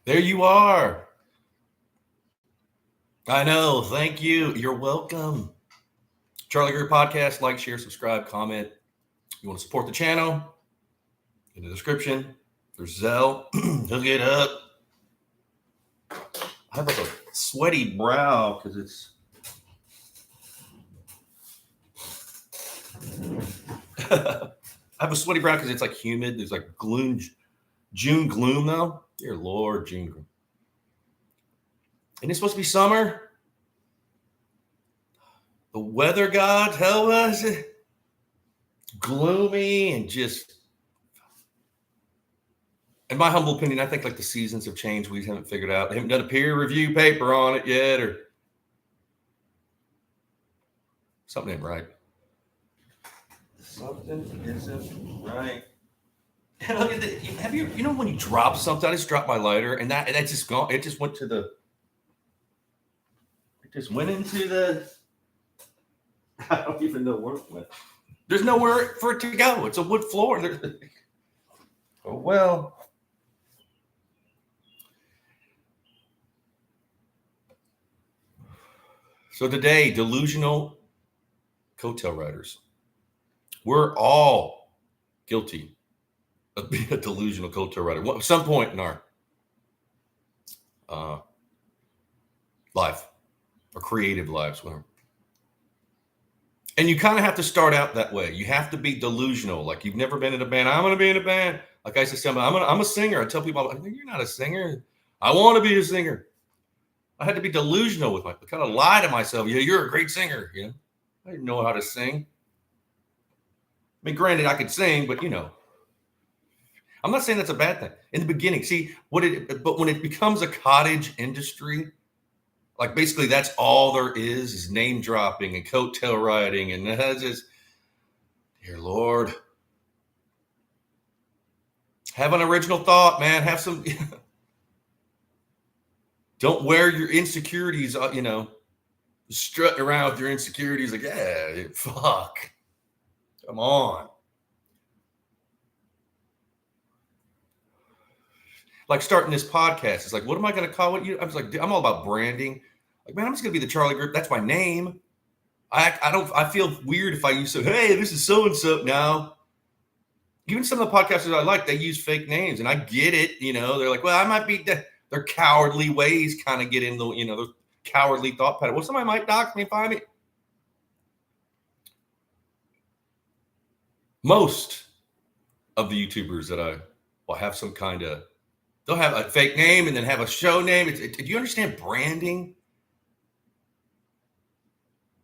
There you are. I know. Thank you. You're welcome. Charlie Greer Podcast. Like, share, subscribe, comment. You want to support the channel? In the description, there's Zelle. Hook it up. I have like a sweaty brow because it's. I have a sweaty brow because it's like humid. There's like gloom, June gloom though. Dear Lord, June gloom. And it's supposed to be summer. The weather god tell us gloomy and just. In my humble opinion, I think like the seasons have changed. We haven't figured out. They haven't done a peer review paper on it yet, or something ain't right. Something isn't right. And look at the, have you know when you drop something? I just dropped my lighter, and that's just gone. It just went to the. It just went into the. I don't even know where it went. There's nowhere for it to go. It's a wood floor. Oh well. So today, delusional coattail riders. We're all guilty of being a delusional coattail rider at some point in our life, or creative lives, whatever. And you kind of have to start out that way. You have to be delusional, like you've never been in a band. I'm going to be in a band. Like I said, I'm a singer. I tell people, you're not a singer. I want to be a singer. I had to be delusional with kind of lie to myself. Yeah, you're a great singer. You know, I didn't know how to sing. I mean, granted, I could sing, but I'm not saying that's a bad thing. In the beginning, see but when it becomes a cottage industry, like basically that's all there is name dropping and coattail riding, and that's just, dear Lord, have an original thought, man. Have some. Don't wear your insecurities, strutting around with your insecurities like, yeah, fuck. Come on. Like starting this podcast, it's like, what am I going to call it? I was like, I'm all about branding. Like, man, I'm just going to be the Charlie Greer. That's my name. I feel weird if I use hey, this is so-and-so now. Even some of the podcasters I like, they use fake names, and I get it. They're like, well, I might be their cowardly ways kind of get in the, the cowardly thought pattern. Well, somebody might dox me and find me. Most of the YouTubers that I will have some kind of, they'll have a fake name and then have a show name. Do you understand branding?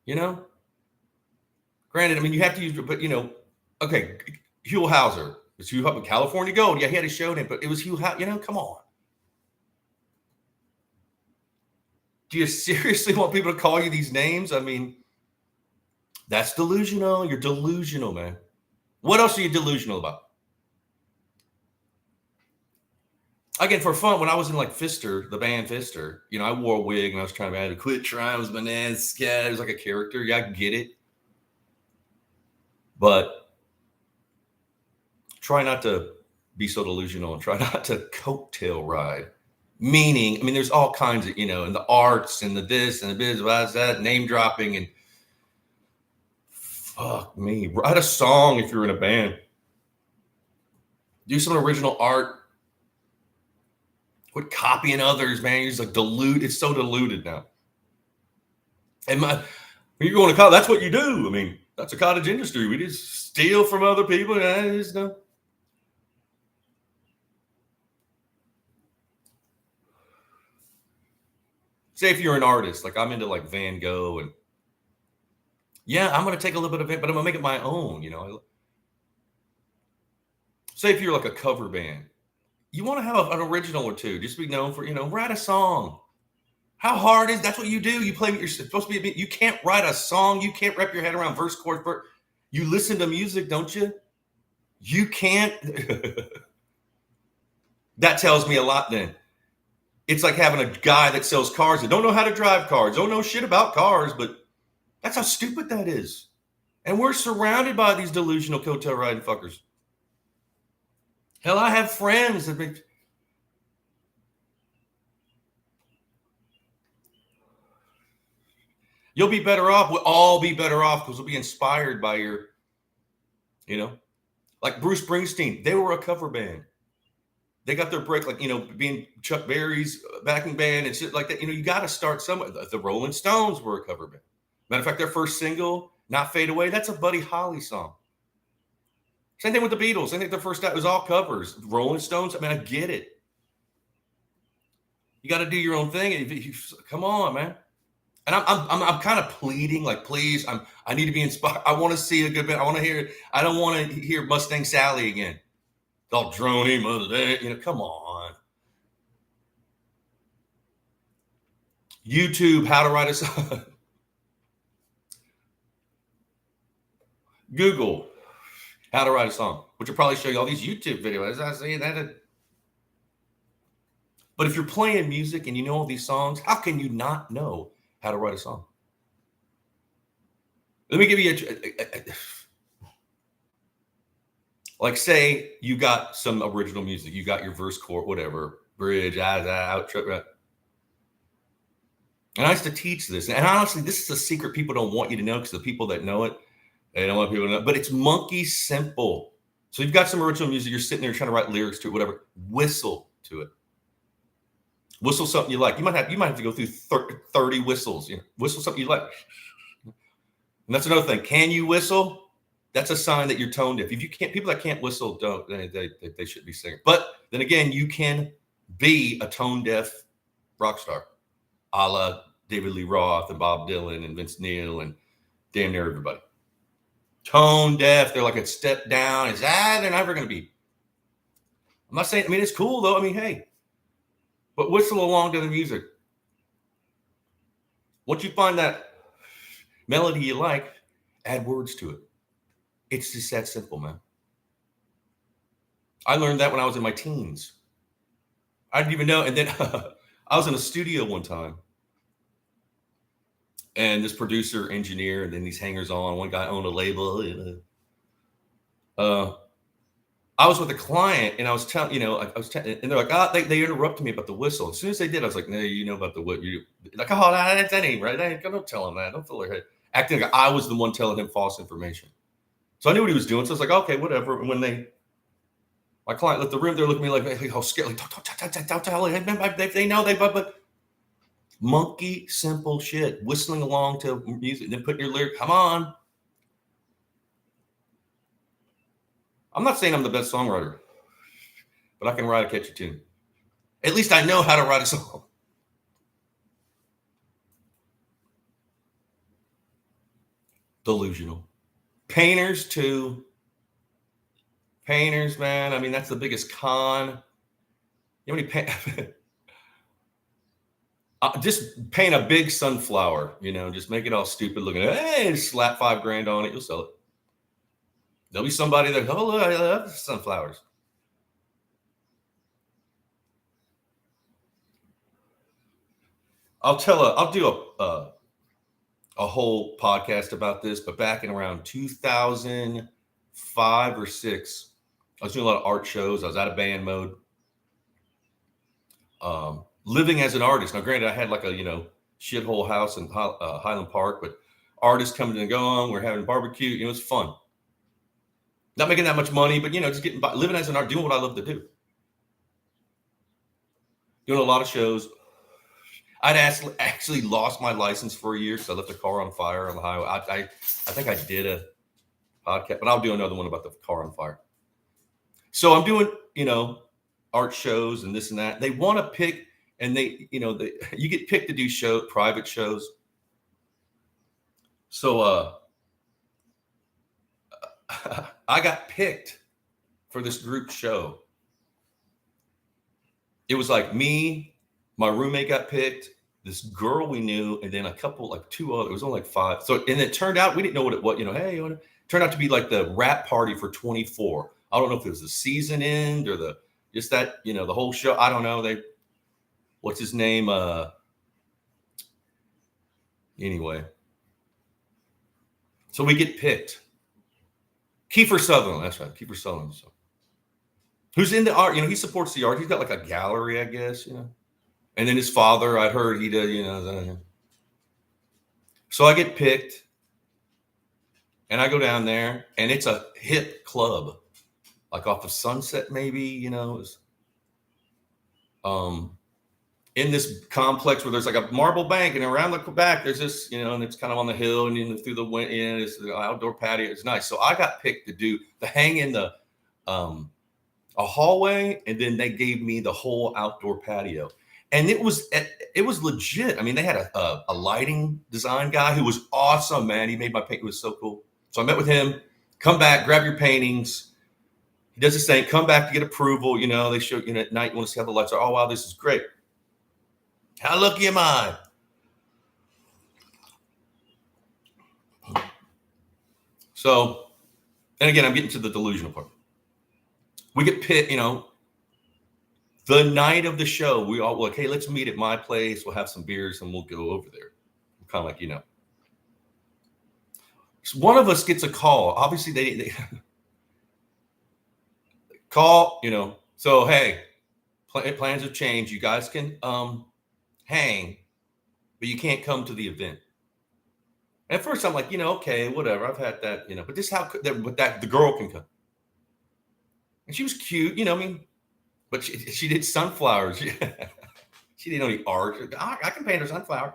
Granted, I mean, you have to use, but okay, Hugh Hauser. It's Hugh California Gold. Yeah, he had a show name, but it was Hugh Hauser. Come on. Do you seriously want people to call you these names? I mean, that's delusional. You're delusional, man. What else are you delusional about? Again, for fun, when I was in like Fister, the band Fister, I wore a wig and I was trying to quit trying. It was bananas. It was like a character. Yeah, I get it. But try not to be so delusional and try not to coattail ride. Meaning, I mean, there's all kinds of, in the arts and the this and the biz, that, name dropping, and fuck me. Write a song if you're in a band. Do some original art. Quit copying others, man. It's like it's so diluted now. And when you're going to college, that's what you do. I mean, that's a cottage industry. We just steal from other people. Say if you're an artist, like I'm into like Van Gogh, and yeah, I'm going to take a little bit of it, but I'm going to make it my own, Say if you're like a cover band, you want to have an original or two, just be known for, write a song. How hard is that's what you do? You play, you're supposed to be, you can't write a song. You can't wrap your head around verse, chorus, verse. You listen to music, don't you? You can't. That tells me a lot then. It's like having a guy that sells cars that don't know how to drive cars, don't know shit about cars, but that's how stupid that is. And we're surrounded by these delusional coattail riding fuckers. Hell, I have friends that You'll be better off. We'll all be better off because we'll be inspired by your, like Bruce Springsteen. They were a cover band. They got their break, like, being Chuck Berry's backing band and shit like that. You got to start somewhere. The Rolling Stones were a cover band. Matter of fact, their first single, Not Fade Away, that's a Buddy Holly song. Same thing with the Beatles. I think their first album was all covers. Rolling Stones, I mean, I get it. You got to do your own thing. Come on, man. And I'm kind of pleading, like, please, I need to be inspired. I want to see a good band. I want to hear it. I don't want to hear Mustang Sally again. All drony, Mother Day. Come on. YouTube, how to write a song. Google, how to write a song, which will probably show you all these YouTube videos. I say that. But if you're playing music and you know all these songs, how can you not know how to write a song? Let me give you like, say you got some original music, you got your verse, chord, whatever, bridge, outro. And I used to teach this. And honestly, this is a secret people don't want you to know, because the people that know it, they don't want people to know. But it's monkey simple. So you've got some original music, you're sitting there trying to write lyrics to it, whatever. Whistle to it. Whistle something you like. You might have to go through 30 whistles. Whistle something you like. And that's another thing. Can you whistle? That's a sign that you're tone deaf. If you can't, people that can't whistle don't. They should be singing. But then again, you can be a tone deaf rock star, a la David Lee Roth and Bob Dylan and Vince Neil and damn near everybody. Tone deaf. They're like a step down. They're never going to be. I'm not saying. I mean, it's cool though. I mean, hey. But whistle along to the music. Once you find that melody you like, add words to it. It's just that simple, man. I learned that when I was in my teens. I didn't even know. And then I was in a studio one time. And this producer, engineer, and then these hangers-on, one guy owned a label. I was with a client, and I was telling, and they're like, they interrupted me about the whistle. As soon as they did, I was like, no, you know about the what you like, that ain't right. Don't tell him that. Don't fill their head. Acting like I was the one telling him false information. So I knew what he was doing. So I was like, okay, whatever. And when my client left the room, they're looking at me like, oh, scared, like, don't tell them. They know but monkey simple shit, whistling along to music, then putting your lyric, come on. I'm not saying I'm the best songwriter, but I can write a catchy tune. At least I know how to write a song. Delusional. Painters too. Painters, man. I mean, that's the biggest con. You know how many just paint a big sunflower, just make it all stupid looking. Hey, slap $5,000 on it, you'll sell it. There'll be somebody that, oh, look, I love sunflowers. I'll do a whole podcast about this, but back in around 2005 or 6, I was doing a lot of art shows. I was out of band mode. Living as an artist. Now, granted, I had like a, shithole house in Highland Park, but artists coming and going, we're having barbecue. It was fun. Not making that much money, but, just getting by, living as an art, doing what I love to do. Doing a lot of shows. I'd actually lost my license for a year because I left a car on fire on the highway. I think I did a podcast, but I'll do another one about the car on fire. So I'm doing, art shows and this and that. They want to pick, and you get picked to do private shows. So I got picked for this group show. It was like me, my roommate got picked, this girl we knew, and then a couple, like 2 other. It was only like 5. So, and it turned out we didn't know what it was. Hey, it turned out to be like the rap party for 24. I don't know if it was the season end or the whole show. I don't know. What's his name? Anyway, so we get picked. Kiefer Sutherland, that's right, Kiefer Sutherland. So, who's in the art? He supports the art. He's got like a gallery, I guess. And then his father, I heard he did. So I get picked and I go down there and it's a hip club, like off of Sunset, maybe, it was, in this complex where there's like a marble bank, and around the back there's this, and it's kind of on the hill, and through the wind, it's the outdoor patio. It's nice. So I got picked to hang in the a hallway, and then they gave me the whole outdoor patio, and it was legit. I mean, they had a lighting design guy who was awesome, man. He made my paint. It was so cool. So I met with him. Come back, grab your paintings. He does this thing. Come back to get approval. They show at night. You want to see how the lights are. Oh wow, this is great. How lucky am I? So, and again, I'm getting to the delusional part. We get picked, the night of the show, we all like, hey, let's meet at my place. We'll have some beers and we'll go over there. Kind of like, So one of us gets a call. Obviously, they call, so, hey, plans have changed. You guys can hang, but you can't come to the event. And at first I'm like, okay, whatever. I've had that, but this how but that the girl can come. And she was cute, but she did sunflowers. She didn't know any art. I can paint a sunflower.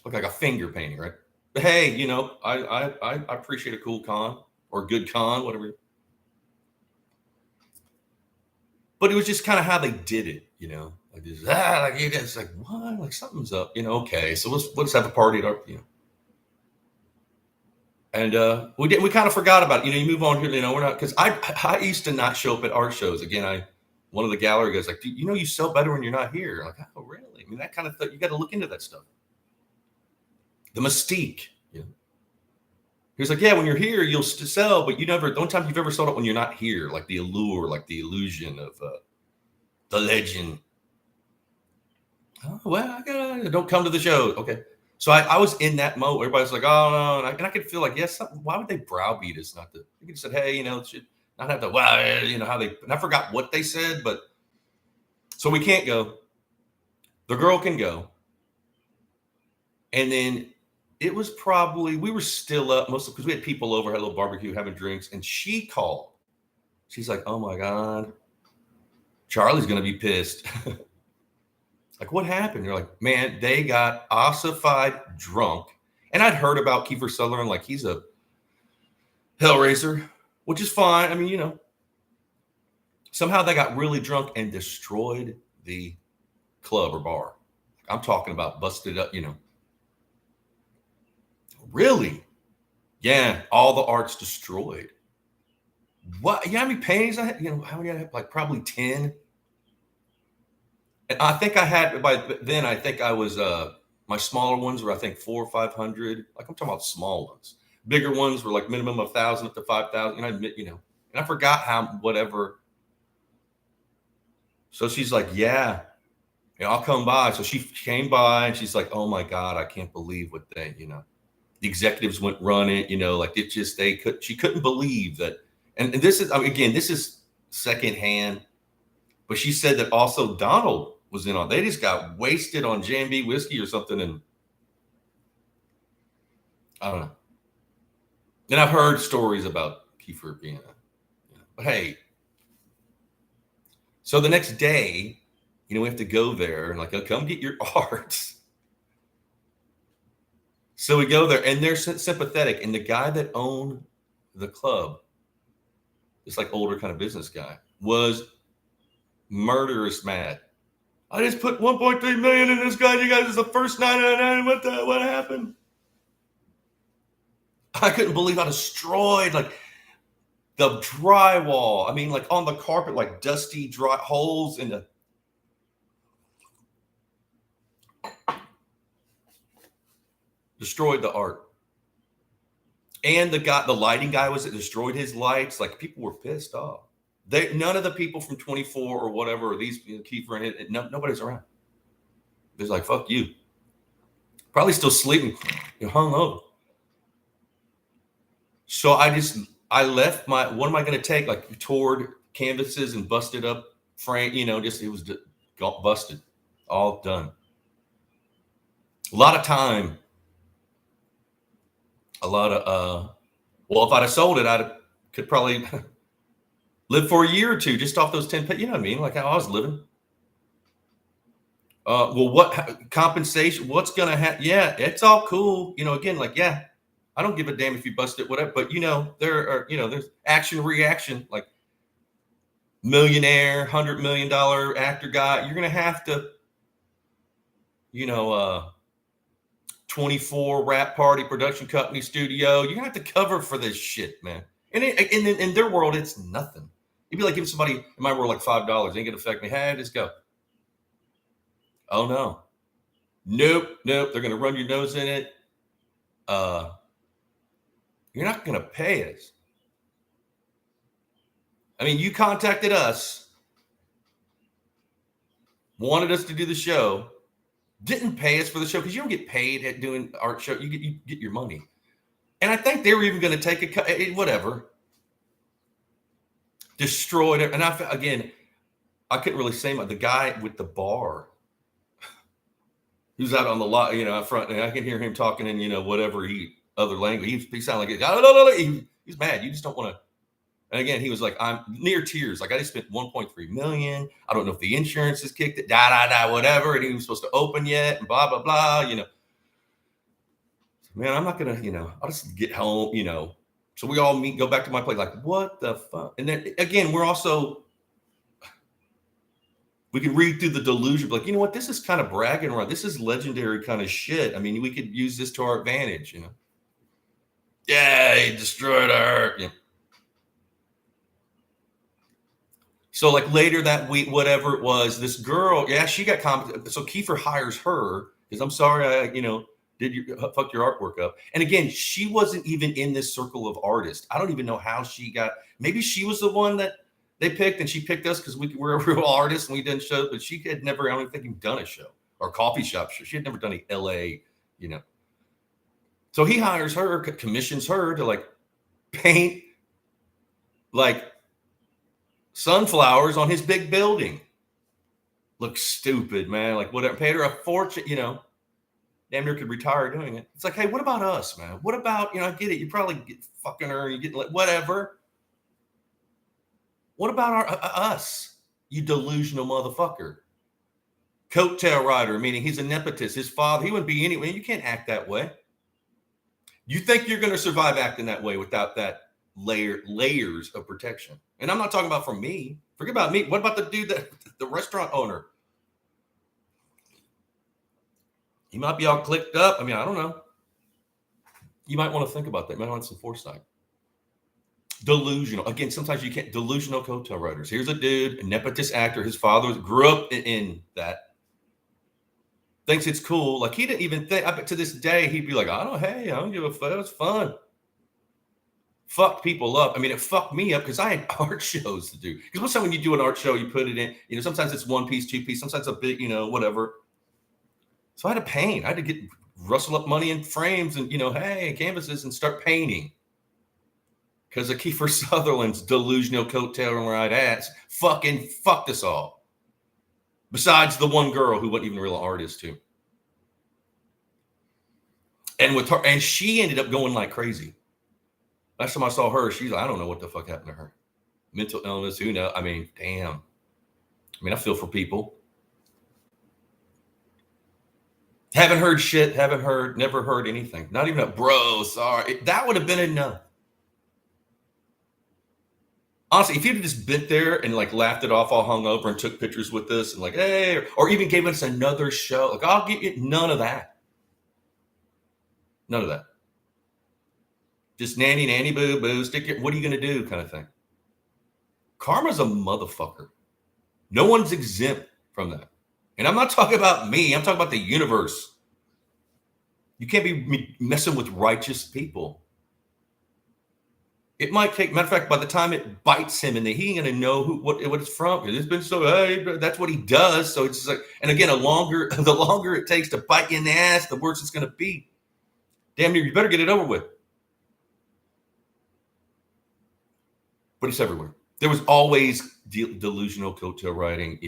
Look like a finger painting, right? But hey, I appreciate a cool con or a good con, whatever. But it was just kind of how they did it, like this, like you guys, like what, like something's up, okay, so let's have a party at our, and we kind of forgot about it, you move on here, we're not, because I used to not show up at art shows. Again, one of the gallery guys like, you sell better when you're not here. Like, oh really? I mean, that kind of thing, you got to look into that stuff. The mystique, He was like, yeah, when you're here, you'll sell, but the only time you've ever sold it when you're not here, like the allure, like the illusion of the legend. Oh, well, don't come to the show. Okay. So I was in that mode. Everybody's like, oh, no. And I could feel like, yes, why would they browbeat us not to? You could have said, hey, it should not have to, well, how they, and I forgot what they said, but so we can't go. The girl can go. And then it was probably, we were still up mostly because we had people over, had a little barbecue, having drinks, and she called. She's like, oh my God, Charlie's going to be pissed. Like, what happened? You're like, man, they got ossified drunk. And I'd heard about Kiefer Sutherland, like he's a hellraiser, which is fine. I mean, somehow they got really drunk and destroyed the club or bar. I'm talking about busted up, Really? Yeah, all the art's destroyed. What? You know how many paintings I had? How many I had? Like probably 10. And I think I had, by then, I think I was, my smaller ones were, I think 400 or 500. Like I'm talking about small ones. Bigger ones were like minimum of 1,000 up to 5,000. And and I forgot how, whatever. So she's like, yeah, I'll come by. So she came by and she's like, oh my God, I can't believe what they, the executives went running, like it just, she couldn't believe that. And this is, again, this is secondhand, but she said that also Donald was in on, they just got wasted on J&B whiskey or something. And I don't know. And I've heard stories about Kiefer being but hey, so the next day, we have to go there and like, oh, come get your art. So we go there and they're sympathetic. And the guy that owned the club, this like older kind of business guy, was murderous mad. I just put 1.3 million in this guy. You guys, is the first 999. What happened? I couldn't believe how destroyed, like the drywall. I mean, like on the carpet, like dusty, dry holes in the. Destroyed the art. And the lighting guy destroyed his lights. Like people were pissed off. None of the people from 24 or whatever, or these Kiefer and nobody's around. They're like, fuck you. Probably still sleeping, hung over. So I left what am I going to take? Like toured canvases and busted up frame, it was busted, all done. A lot of time, a lot of well, if I'd have sold it, could probably live for a year or two just off those 10. You know what I mean? Like how I was living. Well, what compensation? What's gonna happen? Yeah, it's all cool. Again, like yeah, I don't give a damn if you bust it, whatever. But there's action reaction. Like millionaire, $100 million actor guy. You're gonna have to, you know, uh, 24 rap party production company studio. You're gonna have to cover for this shit, man. And in their world, it's nothing. It'd be like giving somebody in my world like $5 ain't gonna affect me. Hey, just go. Oh no, nope. They're gonna run your nose in it. Uh, you're not gonna pay us. I mean, you contacted us, wanted us to do the show, didn't pay us for the show because you don't get paid at doing art show. You get your money. And I think they were even going to take a cut, whatever. Destroyed it. And I couldn't really say much. The guy with the bar, he was out on the lot, out front, and I can hear him talking in, whatever other language. He sounded like he's mad. You just don't want to. And again, he was like, I'm near tears. Like I just spent 1.3 million. I don't know if the insurance has kicked it, whatever. And he was supposed to open yet, and blah, blah, blah, Man, I'm not gonna, I'll just get home, So we all go back to my place, like, what the fuck? And then again, we can read through the delusion, like, you know what? This is kind of bragging around. This is legendary kind of shit. I mean, we could use this to our advantage, Yeah, he destroyed our. So like later that week, whatever it was, this girl, yeah, she got compensated. So Kiefer hires her because I'm sorry, fuck your artwork up. And again, she wasn't even in this circle of artists. I don't even know how she got. Maybe she was the one that they picked, and she picked us because we're real artists and we didn't show. But she had never, I don't think, done a show or coffee shop show. She had never done a LA, So he hires her, commissions her to like paint like sunflowers on his big building. Looks stupid, man. Like whatever, paid her a fortune, damn near could retire doing it. It's like, hey, what about us, man? What about, I get it. You probably get fucking her, you get like whatever. What about us, you delusional motherfucker? Coattail rider, meaning he's a nepotist. His father, he wouldn't be anyway. You can't act that way. You think you're going to survive acting that way without that layers of protection? And I'm not talking about from me. Forget about me. What about the dude the restaurant owner? He might be all clicked up. I mean, I don't know. You might want to think about that. You might want some foresight. Delusional. Again, sometimes you can't. Delusional coattail riders. Here's a dude, a nepotist actor. His father grew up in that. Thinks it's cool. Like he didn't even think. I bet to this day he'd be like, I don't give a fuck. It's fun. Fucked people up. I mean, it fucked me up because I had art shows to do. Because most time when you do an art show, you put it in. Sometimes it's one piece, two piece. Sometimes a big, whatever. So I had to paint. I had to rustle up money in frames and, canvases and start painting. Because of Kiefer Sutherland's delusional coattail ride ass fucking fucked us all. Besides the one girl who wasn't even a real artist too. And with her, and she ended up going like crazy. Last time I saw her, she's like, I don't know what the fuck happened to her. Mental illness, who knows? I mean, damn. I mean, I feel for people. Haven't heard shit, never heard anything. Not even a bro, sorry. That would have been enough. Honestly, if you'd have just been there and like laughed it off all hungover and took pictures with us and like, hey, or even gave us another show, like I'll give you none of that. None of that. Just nanny, boo, boo, what are you going to do kind of thing. Karma's a motherfucker. No one's exempt from that. And I'm not talking about me. I'm talking about the universe. You can't be messing with righteous people. It might take, matter of fact, by the time it bites him, and he ain't gonna know what it's from. It's been so, hey, that's what he does. So it's just like, and again, the longer it takes to bite you in the ass, the worse it's gonna be. Damn near, you better get it over with. But it's everywhere. There was always delusional coattail riding,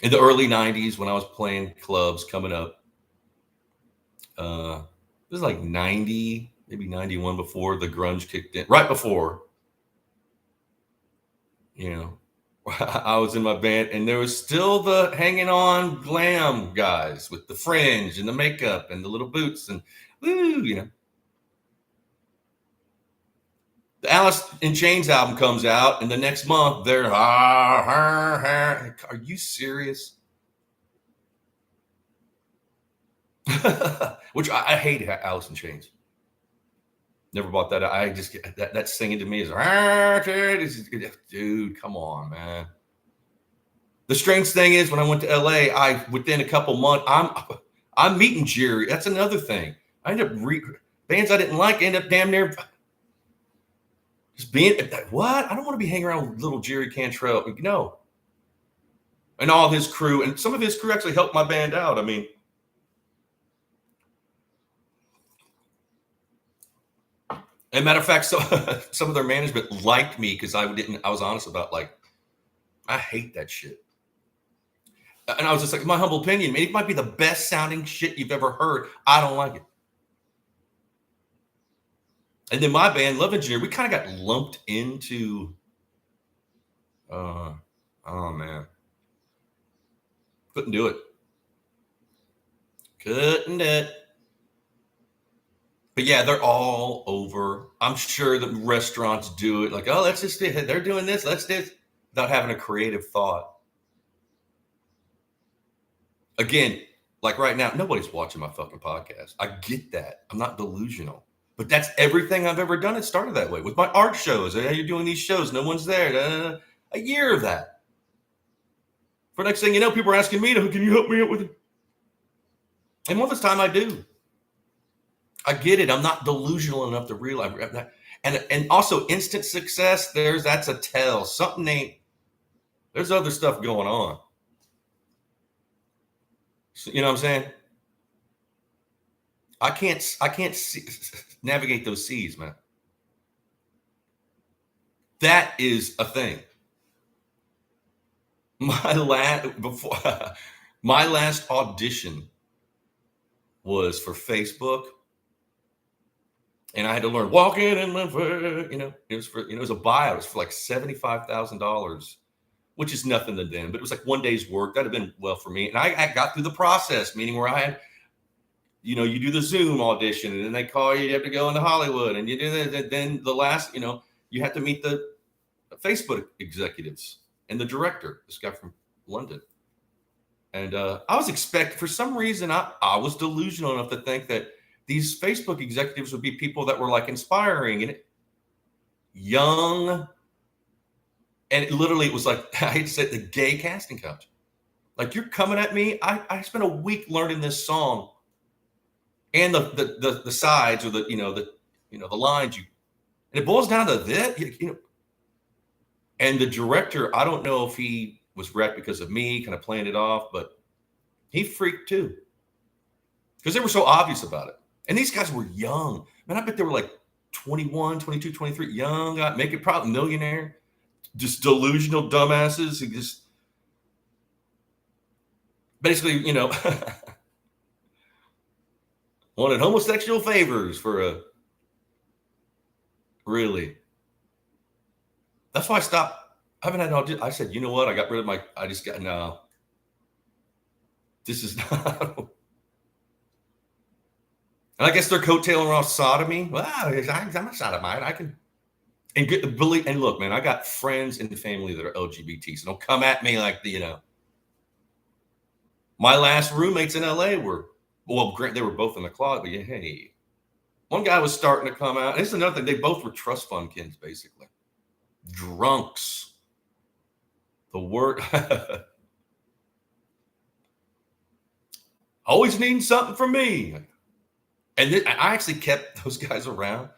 in the early 90s when I was playing clubs coming up. It was like 90, maybe 91 before the grunge kicked in, right before, you know, I was in my band and there was still the hanging on glam guys with the fringe and the makeup and the little boots and woo, you know. The Alice in Chains album comes out and the next month they're, are you serious? Which I hate Alice in Chains. Never bought that. I just get that singing to me is, dude, come on, man. The strange thing is when I went to LA, within a couple months, I'm meeting Jerry. That's another thing. I end up bands I didn't like end up damn near just being what? I don't want to be hanging around with little Jerry Cantrell, no. And all his crew, and some of his crew actually helped my band out. I mean, and matter of fact, so some of their management liked me because I was honest about, like, I hate that shit. And I was just like, my humble opinion, man, it might be the best sounding shit you've ever heard. I don't like it. And then my band, Love Engineer, we kind of got lumped into, oh man, couldn't do it. Couldn't do it. But yeah, they're all over. I'm sure the restaurants do it. Like, oh, let's just do it. They're doing this. Let's do it, without having a creative thought. Again, like right now, nobody's watching my fucking podcast. I get that. I'm not delusional. But that's everything I've ever done. It started that way with my art shows. Hey, you're doing these shows. No one's there. A year of that. For next thing you know, people are asking me, can you help me out with it? And most of the time I do. I get it. I'm not delusional enough to realize that. And also instant success, that's a tell. Something ain't, there's other stuff going on. So, you know what I'm saying? I can't navigate those seas, man. That is a thing. My last audition was for Facebook, and I had to learn walk in and live for, it was for, it was a buyout. It was for like $75,000, which is nothing to them, but it was like one day's work. That'd have been well for me. And I got through the process, meaning where I had, you do the Zoom audition and then they call you, you have to go into Hollywood and you do that. And then the last, you have to meet the Facebook executives and the director, this guy from London. And I was expecting, for some reason, I was delusional enough to think that these Facebook executives would be people that were like inspiring and young. And it was like, I hate to say it, the gay casting couch. Like, you're coming at me. I spent a week learning this song and the sides or the lines, and it boils down to that, and the director, I don't know if he was wrecked because of me kind of playing it off, but he freaked too because they were so obvious about it. And these guys were young, man. I bet they were like 21, 22, 23, young, make it probably millionaire, just delusional dumbasses who just basically, wanted homosexual favors for a really. That's why I stopped. I haven't had an audition. I said, you know what? I got rid of I just got, no. This is not. And I guess they're coattailing off sodomy. Well, I'm a sodomite. I can. And look, man, I got friends in the family that are LGBT. So don't come at me like my last roommates in LA were, they were both in the closet, but hey, one guy was starting to come out. And this is another thing. They both were trust fund kids, basically. Drunks. The word. Always needing something from me. And I actually kept those guys around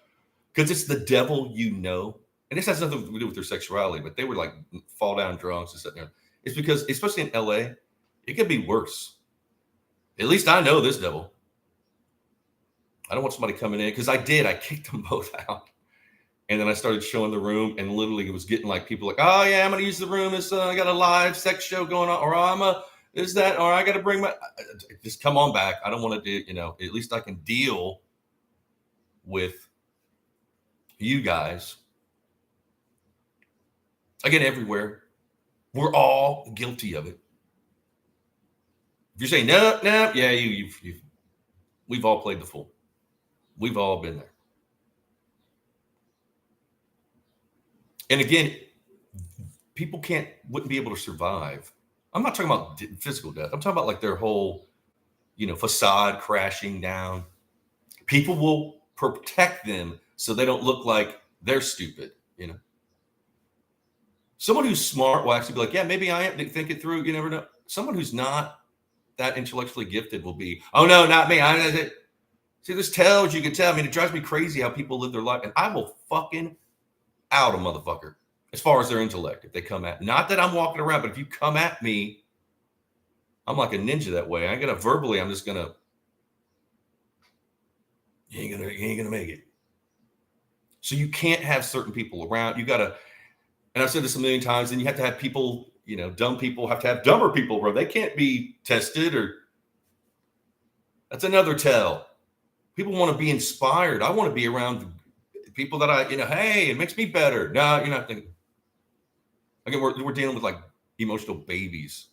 because it's the devil, and this has nothing to do with their sexuality, but they were like fall down drunks and stuff. It's because, especially in LA, it could be worse. At least I know this devil. I don't want somebody coming in because I kicked them both out. And then I started showing the room, and literally it was getting like people like, oh yeah, I'm going to use the room. I got a live sex show going on, or I'm a is that, or I got to bring my, just come on back. I don't want to do, at least I can deal with you guys. Again, everywhere. We're all guilty of it. If you're saying, no, yeah, we've all played the fool. We've all been there. And again, people wouldn't be able to survive. I'm not talking about physical death. I'm talking about like their whole, facade crashing down. People will protect them so they don't look like they're stupid, Someone who's smart will actually be like, yeah, maybe I am. Think it through. You never know. Someone who's not that intellectually gifted will be, oh no, not me. See, this tells, you can tell. I mean, it drives me crazy how people live their life, and I will fucking out a motherfucker as far as their intellect. If they come at, not that I'm walking around, but if you come at me, I'm like a ninja that way. I ain't gonna verbally. I'm just gonna. You ain't gonna make it. So you can't have certain people around. You gotta. And I've said this a million times. And you have to have people. Dumb people have to have dumber people where they can't be tested, or that's another tell. People want to be inspired. I want to be around people that hey, it makes me better. No, you're not thinking. Again, we're dealing with like emotional babies.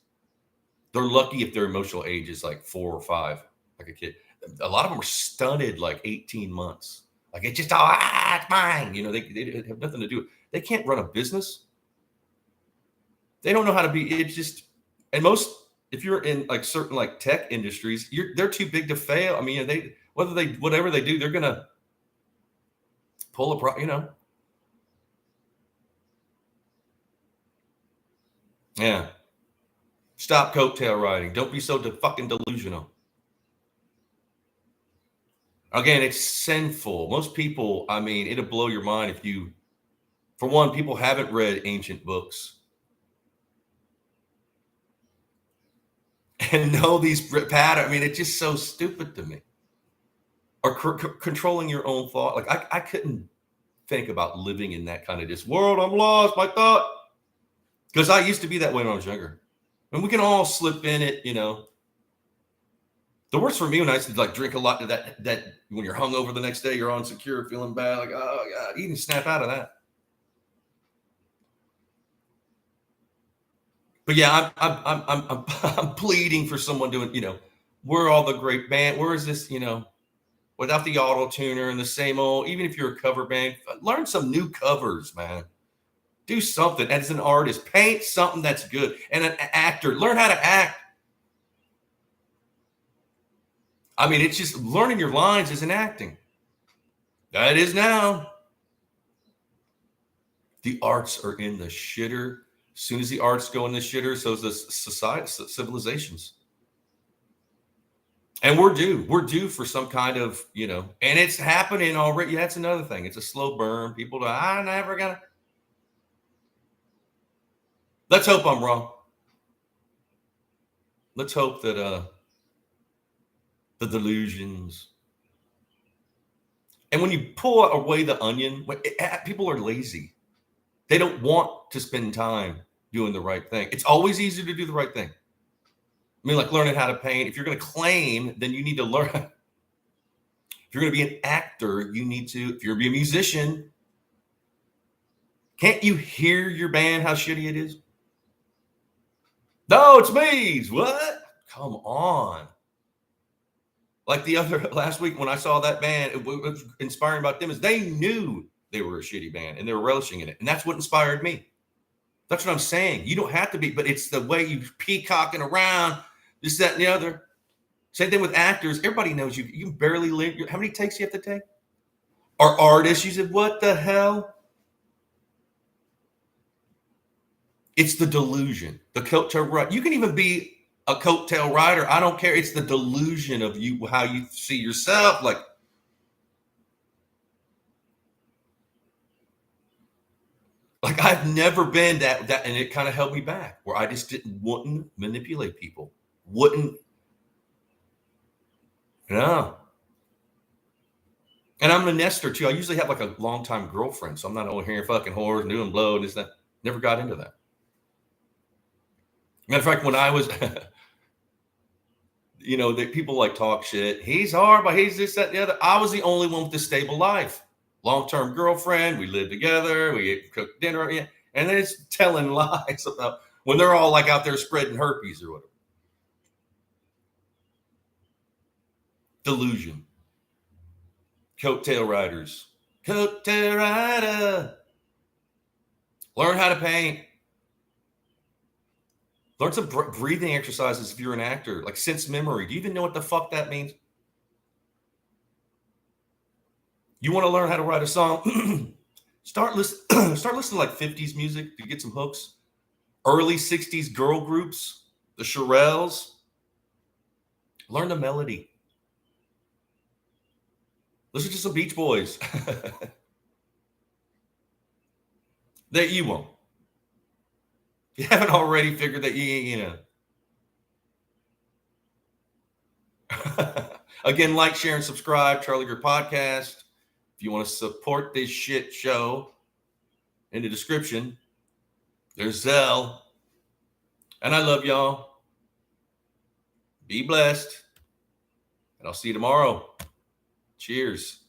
They're lucky if their emotional age is like 4 or 5, like a kid. A lot of them are stunted like 18 months. Like it's just, it's mine. They have nothing to do. They can't run a business. They don't know how to be. It's just, and if you're in like certain like tech industries, they're too big to fail. I mean, whatever they do, they're gonna pull a Yeah. Stop coattail riding. Don't be so fucking delusional. Again, it's sinful. Most people, it'll blow your mind if you, for one, people haven't read ancient books and know these patterns. It's just so stupid to me. Or controlling your own thought. Like I couldn't think about living in that kind of this world. I'm lost, my thought. Because I used to be that way when I was younger. And we can all slip in it, The worst for me when I used to like drink a lot of that when you're hungover the next day, you're insecure, feeling bad, like, oh God, you can snap out of that. But yeah, I'm pleading for someone doing, we're all the great band. Where is this, without the auto tuner and the same old, even if you're a cover band, learn some new covers, man. Do something as an artist, paint something that's good. And an actor, learn how to act. It's just learning your lines isn't acting. That is now. The arts are in the shitter. As soon as the arts go in the shitter, so is the society, civilizations. And we're due for some kind of, and it's happening already. Yeah, that's another thing. It's a slow burn. People do, I'm never gonna. Let's hope I'm wrong. Let's hope that the delusions. And when you pull away the onion, people are lazy. They don't want to spend time doing the right thing. It's always easier to do the right thing. Like learning how to paint. If you're going to claim, then you need to learn. If you're going to be an actor, you need to. If you're going to be a musician, can't you hear your band, how shitty it is? No, it's me. What? Come on. Like last week when I saw that band, it was inspiring about them is they knew they were a shitty band and they were relishing in it. And that's what inspired me. That's what I'm saying. You don't have to be, but it's the way you peacocking around, this, that, and the other. Same thing with actors. Everybody knows you barely live. How many takes you have to take? Or artists, you said, what the hell? It's the delusion. The coattail ride. You can even be a coattail rider. I don't care. It's the delusion of you, how you see yourself. Like I've never been that, and it kind of held me back where I just wouldn't manipulate people. Wouldn't. No. And I'm a nester too. I usually have like a longtime girlfriend. So I'm not only hearing fucking whores and doing blow and this, that. Never got into that. Matter of fact, when I was you know, that people like talk shit. He's hard, but he's this, that, the other. I was the only one with a stable life. Long-term girlfriend. We lived together. We cooked dinner. Yeah. And then it's telling lies about when they're all like out there spreading herpes or whatever. Delusion. Coattail riders. Coattail rider. Learn how to paint. Learn some breathing exercises if you're an actor, like sense memory. Do you even know what the fuck that means? You want to learn how to write a song? start listening to like 50s music to get some hooks. Early 60s girl groups, the Shirelles. Learn the melody. Listen to some Beach Boys. That you won't. If you haven't already figured that you know. Again, like, share, and subscribe. Charlie Greer Podcast. If you want to support this shit show, in the description, there's Zelle. And I love y'all. Be blessed. And I'll see you tomorrow. Cheers.